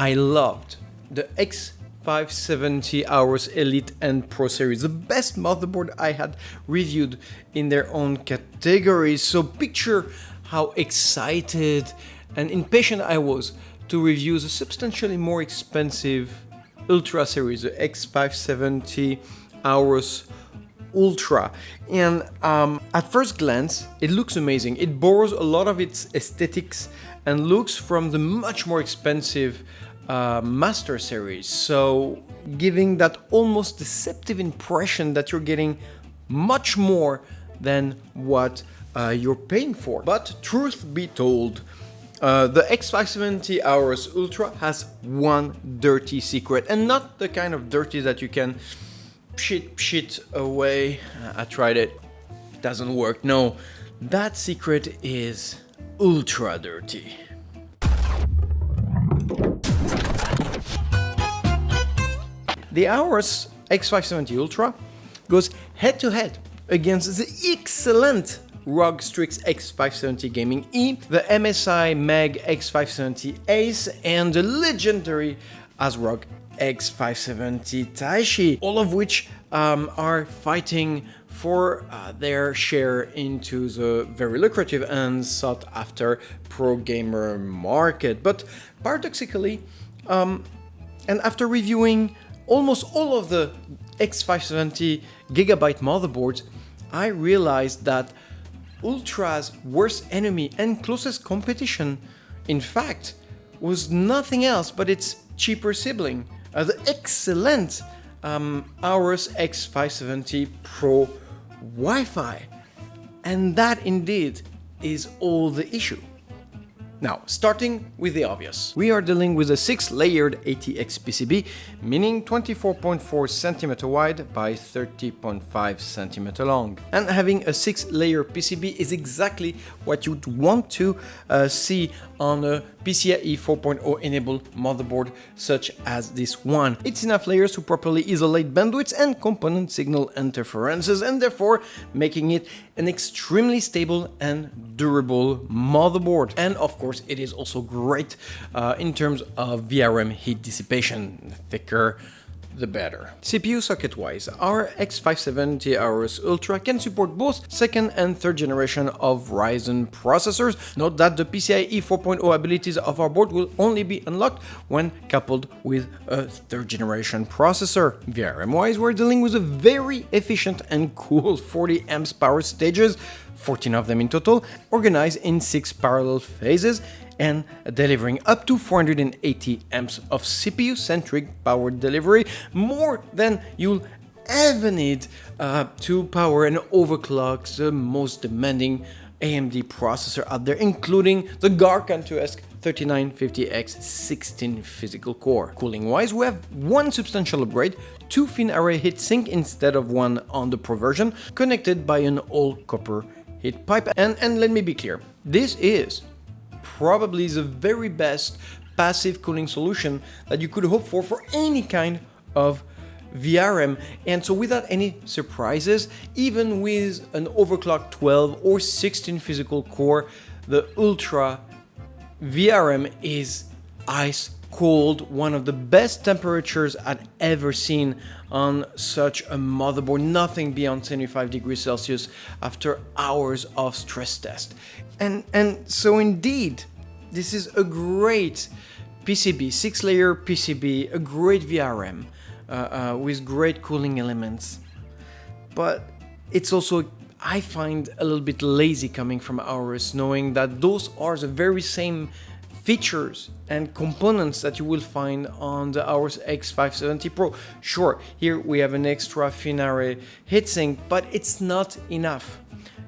I loved the X570 AORUS Elite and Pro series, the best motherboard I had reviewed in their own category. So picture how excited and impatient I was to review the substantially more expensive Ultra series, the X570 AORUS Ultra. And at first glance, it looks amazing. It borrows a lot of its aesthetics and looks from the much more expensive Master series, so giving that almost deceptive impression that you're getting much more than what you're paying for. But truth be told, the X570 AORUS Ultra has one dirty secret, and not the kind of dirty that you can pshit away. I tried it, doesn't work. No, that secret is ultra dirty. The AORUS X570 Ultra goes head-to-head against the excellent ROG Strix X570 Gaming E, the MSI Meg X570 Ace, and the legendary ASRock X570 Taishi, all of which are fighting for their share into the very lucrative and sought-after pro gamer market. But paradoxically, and after reviewing almost all of the X570 Gigabyte motherboards, I realized that Ultra's worst enemy and closest competition, in fact, was nothing else but its cheaper sibling, the excellent AORUS X570 Pro Wi-Fi. And that indeed is all the issue. Now, starting with the obvious. We are dealing with a 6-layered ATX PCB, meaning 24.4 cm wide by 30.5 cm long. And having a 6-layer PCB is exactly what you'd want to see on a PCIe 4.0 enabled motherboard such as this one. It's enough layers to properly isolate bandwidths and component signal interferences, and therefore making it an extremely stable and durable motherboard. And of course, it is also great in terms of VRM heat dissipation. The thicker, the better. CPU socket-wise, our X570 AORUS Ultra can support both second and third generation of Ryzen processors. Note that the PCIe 4.0 abilities of our board will only be unlocked when coupled with a third generation processor. VRM-wise, we're dealing with a very efficient and cool 40 amps power stages, 14 of them in total, organized in 6 parallel phases, and delivering up to 480 amps of CPU-centric power delivery, more than you'll ever need to power and overclock the most demanding AMD processor out there, including the gargantuesque 3950X 16 physical core. Cooling-wise, we have one substantial upgrade, 2 fin array heatsink instead of one on the Pro version, connected by an all-copper heat pipe. And let me be clear, this is probably the very best passive cooling solution that you could hope for any kind of VRM. And so without any surprises, even with an overclocked 12 or 16 physical core, the Ultra VRM is ice cold, one of the best temperatures I'd ever seen on such a motherboard, nothing beyond 75 degrees Celsius after hours of stress test. And so indeed, this is a great PCB, 6-layer PCB, a great VRM with great cooling elements. But it's also, I find, a little bit lazy coming from AORUS, knowing that those are the very same features and components that you will find on the AORUS X570 Pro. Sure, here we have an extra fin array heatsink, but it's not enough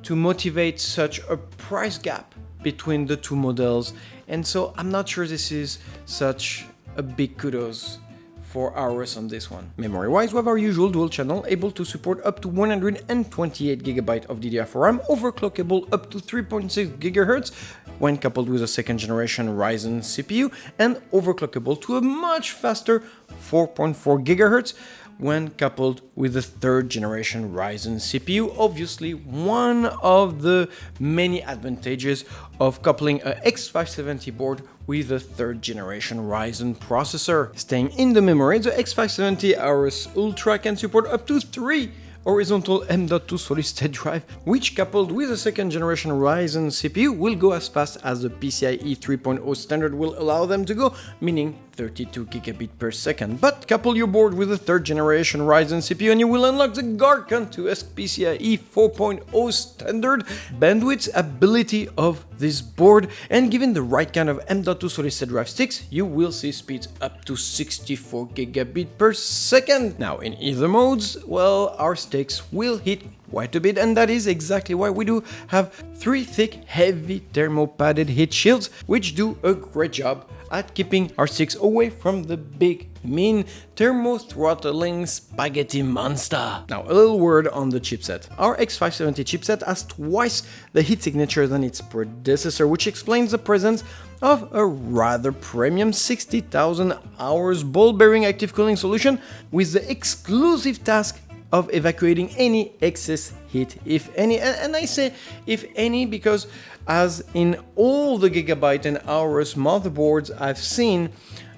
to motivate such a price gap between the two models, and so I'm not sure this is such a big kudos for AORUS on this one. Memory-wise, we have our usual dual channel, able to support up to 128 GB of DDR4 RAM, overclockable up to 3.6 GHz when coupled with a second generation Ryzen CPU, and overclockable to a much faster 4.4 GHz when coupled with the third generation Ryzen CPU. Obviously, one of the many advantages of coupling a X570 board with a third generation Ryzen processor. Staying in the memory, the X570 AORUS Ultra can support up to 3 horizontal M.2 solid-state drive, which coupled with a second generation Ryzen CPU will go as fast as the PCIe 3.0 standard will allow them to go, meaning 32 gigabit per second. But couple your board with a third generation Ryzen CPU and you will unlock the gargantuesque PCIe 4.0 standard bandwidth ability of this board, and given the right kind of M.2 solid-state drive sticks, you will see speeds up to 64 gigabit per second. Now in either modes, well, our sticks will hit quite a bit, and that is exactly why we do have 3 thick, heavy thermo-padded heat shields, which do a great job at keeping our sticks away from the big, mean, thermo-throttling spaghetti monster. Now, a little word on the chipset. Our X570 chipset has twice the heat signature than its predecessor, which explains the presence of a rather premium 60,000 hours ball-bearing active cooling solution with the exclusive task of evacuating any excess heat, if any. And I say if any because, as in all the Gigabyte and AORUS motherboards I've seen,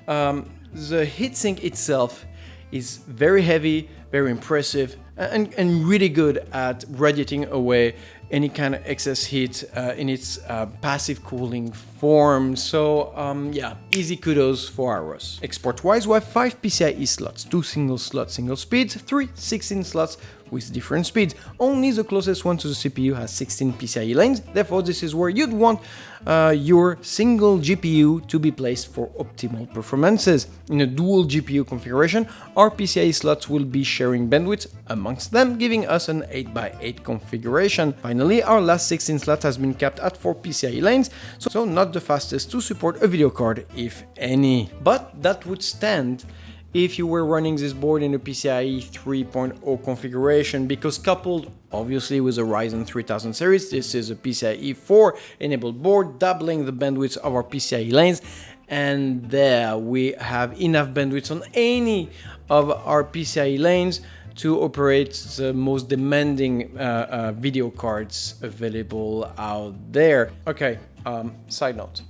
the heatsink itself is very heavy, very impressive, and really good at radiating away any kind of excess heat in its passive cooling form. So yeah, easy kudos for AORUS. Export-wise, we have 5 PCIe slots, 2 single speeds, 3 16 slots with different speeds. Only the closest one to the CPU has 16 PCIe lanes, therefore this is where you'd want your single GPU to be placed for optimal performances. In a dual GPU configuration, our PCIe slots will be sharing bandwidth amongst them, giving us an 8x8 configuration. Finally, our last 16 slot has been capped at 4 PCIe lanes, so not the fastest to support a video card, if any. But that would stand if you were running this board in a PCIe 3.0 configuration, because coupled obviously with a Ryzen 3000 series, this is a PCIe 4 enabled board, doubling the bandwidth of our PCIe lanes, and there we have enough bandwidth on any of our PCIe lanes to operate the most demanding video cards available out there. Okay, side note.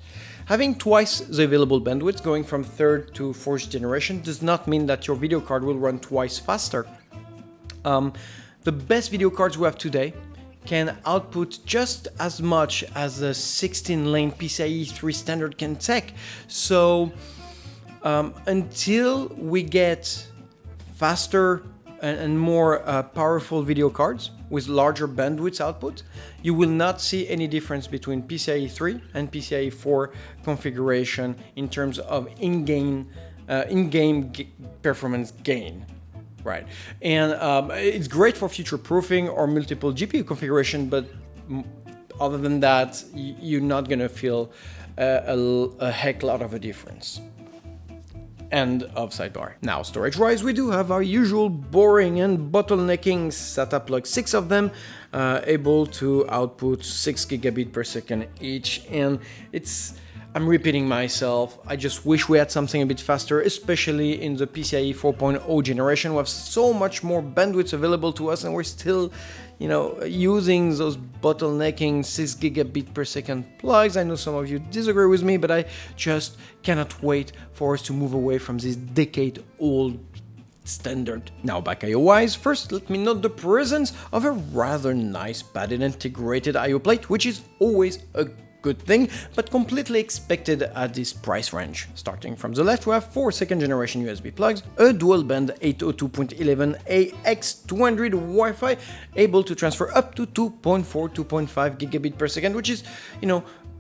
Having twice the available bandwidth going from 3rd to 4th generation does not mean that your video card will run twice faster. The best video cards we have today can output just as much as a 16-lane PCIe 3 standard can take. So until we get faster and more powerful video cards with larger bandwidth output, you will not see any difference between PCIe 3 and PCIe 4 configuration in terms of in-game performance gain, right? And it's great for future-proofing or multiple GPU configuration, but other than that, you're not gonna feel a heck lot of a difference. End of sidebar. Now, storage-wise, we do have our usual boring and bottlenecking SATA plug, 6 of them, able to output 6 gigabit per second each, and I'm repeating myself, I just wish we had something a bit faster, especially in the PCIe 4.0 generation. We have so much more bandwidth available to us, and we're still, using those bottlenecking 6 gigabit per second plugs. I know some of you disagree with me, but I just cannot wait for us to move away from this decade-old standard. Now, back IO-wise, first let me note the presence of a rather nice padded integrated IO plate, which is always a good thing, but completely expected at this price range. Starting from the left, we have 4 second-generation USB plugs, a dual-band 802.11ax200 Wi-Fi, able to transfer up to 2.5 gigabit per second, which is,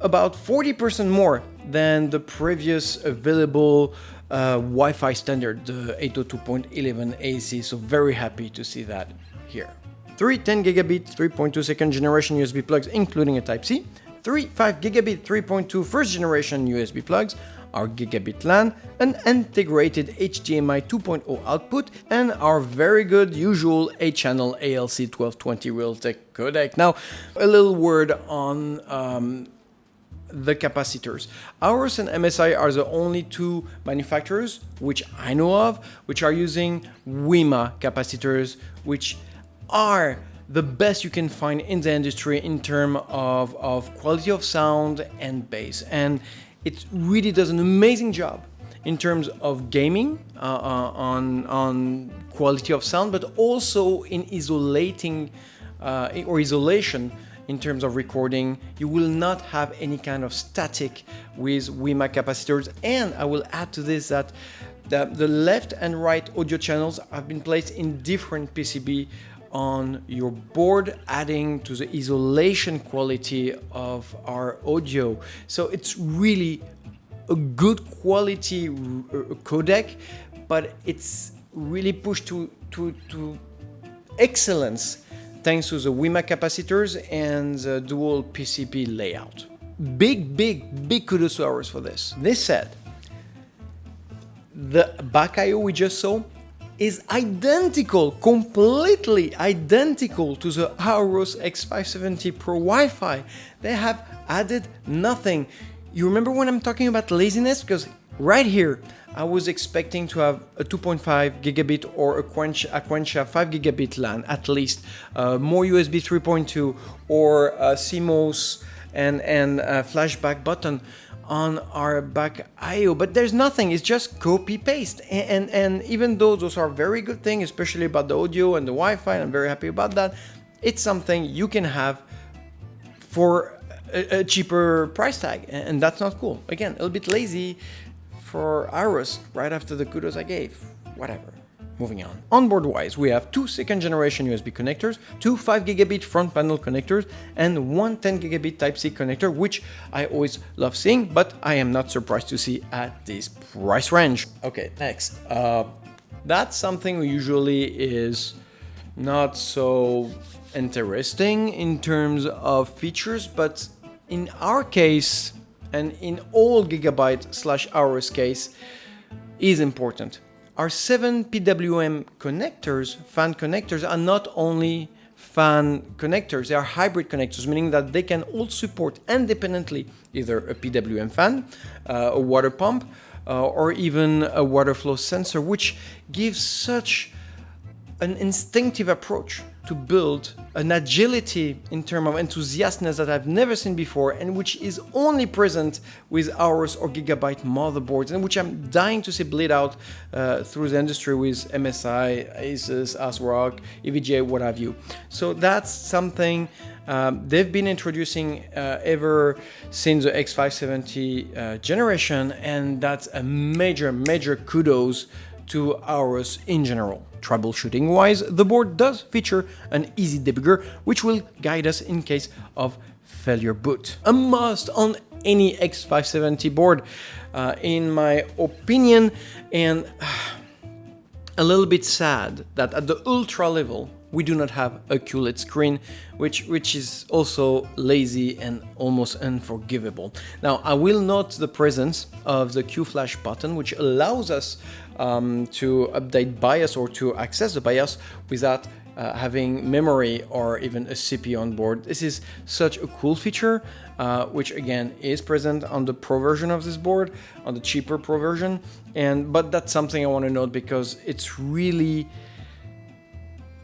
about 40% more than the previous available Wi-Fi standard, the 802.11ac, so very happy to see that here. 3 10 gigabit 3.2 second-generation USB plugs, including a Type-C, 3 5 gigabit 3.2 first-generation USB plugs, our gigabit LAN, an integrated HDMI 2.0 output, and our very good usual 8-channel ALC1220 Realtek codec. Now, a little word on the capacitors. AORUS and MSI are the only two manufacturers, which I know of, which are using WEMA capacitors, which are the best you can find in the industry in terms of quality of sound and bass. And it really does an amazing job in terms of gaming on quality of sound, but also in isolation in terms of recording. You will not have any kind of static with WEMA capacitors. And I will add to this that the left and right audio channels have been placed in different PCB on your board, adding to the isolation quality of our audio. So it's really a good quality codec, but it's really pushed to excellence thanks to the WEMA capacitors and the dual PCB layout. Big kudos to AORUS for this. This said, the back I/O we just saw is identical, completely identical to the AORUS X570 Pro Wi-Fi. They have added nothing. You remember when I'm talking about laziness? Because right here, I was expecting to have a 2.5 gigabit or a Quencha 5 gigabit LAN at least, more USB 3.2 or CMOS and flashback button on our back I/O, but there's nothing. It's just copy paste. And even though those are very good things, especially about the audio and the Wi-Fi, and I'm very happy about that, it's something you can have for a cheaper price tag, and that's not cool. Again, a little bit lazy for AORUS right after the kudos I gave. Whatever. Moving on. Onboard wise, we have two second generation USB connectors, two 5 gigabit front panel connectors, and one 10 gigabit Type-C connector, which I always love seeing, but I am not surprised to see at this price range. Okay, next. That's something usually is not so interesting in terms of features, but in our case, and in all Gigabyte/AORUS case, is important. Our 7 PWM connectors, fan connectors, are not only fan connectors, they are hybrid connectors, meaning that they can all support independently either a PWM fan, a water pump, or even a water flow sensor, which gives such an instinctive approach to build an agility in terms of enthusiastness that I've never seen before, and which is only present with AORUS or Gigabyte motherboards, and which I'm dying to see bleed out through the industry with MSI, Asus, ASRock, EVGA, what have you. So that's something they've been introducing ever since the X570 generation, and that's a major kudos to AORUS in general. Troubleshooting wise, the board does feature an easy debugger, which will guide us in case of failure boot. A must on any X570 board, in my opinion, and a little bit sad that at the Ultra level, we do not have a QLED screen, which is also lazy and almost unforgivable. Now, I will note the presence of the QFlash button, which allows us to update BIOS or to access the BIOS without having memory or even a CPU on board. This is such a cool feature, which again is present on the Pro version of this board, on the cheaper Pro version, but that's something I want to note because it's really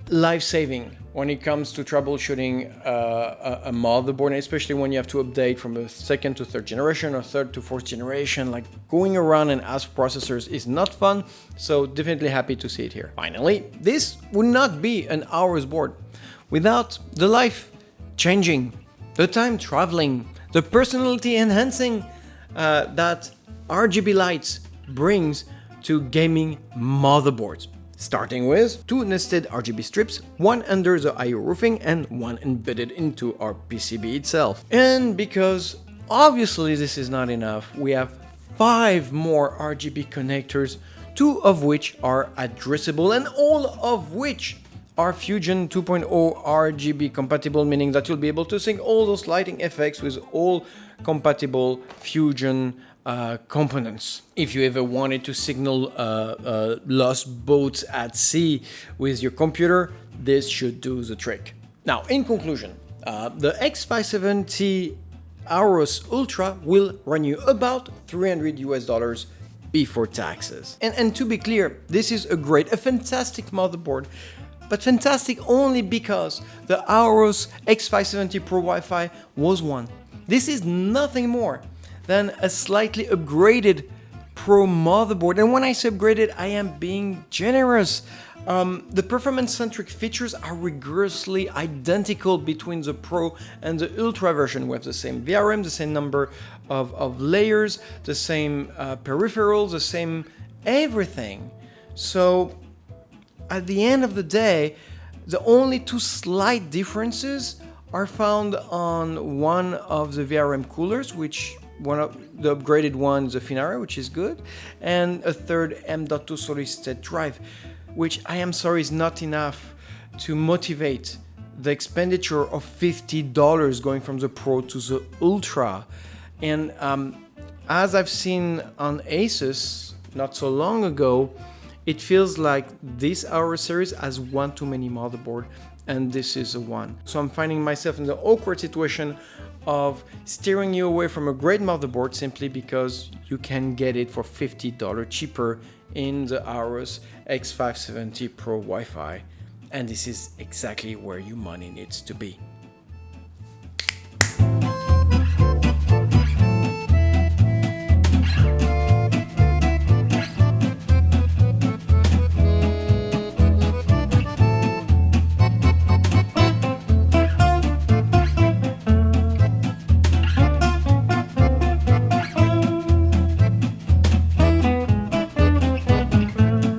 life-saving when it comes to troubleshooting a motherboard, especially when you have to update from the second to third generation or third to fourth generation. Like going around and ask processors is not fun, so definitely happy to see it here. Finally, this would not be an AORUS board without the life-changing, the time-traveling, the personality-enhancing that RGB lights brings to gaming motherboards. Starting with two nested RGB strips, one under the I/O roofing and one embedded into our PCB itself. And because obviously this is not enough, we have 5 more RGB connectors, 2 of which are addressable and all of which are Fusion 2.0 RGB compatible, meaning that you'll be able to sync all those lighting effects with all compatible Fusion components. If you ever wanted to signal lost boats at sea with your computer, this should do the trick. Now, in conclusion, the X570 AORUS Ultra will run you about $300 before taxes. And to be clear, this is a fantastic motherboard, but fantastic only because the AORUS X570 Pro Wi-Fi was one. This is nothing more than a slightly upgraded Pro motherboard, and when I say upgraded, I am being generous. The performance-centric features are rigorously identical between the Pro and the Ultra version. We have the same VRM, the same number of layers, the same peripherals, the same everything. So at the end of the day, the only two slight differences are found on one of the VRM coolers, which one of the upgraded one, the Finara, which is good, and a third M.2 solid-state drive, which I am sorry is not enough to motivate the expenditure of $50 going from the Pro to the Ultra. And as I've seen on Asus not so long ago, it feels like this AORUS series has one too many motherboard, and this is the one. So I'm finding myself in the awkward situation of steering you away from a great motherboard simply because you can get it for $50 cheaper in the AORUS X570 Pro Wi-Fi, and this is exactly where your money needs to be.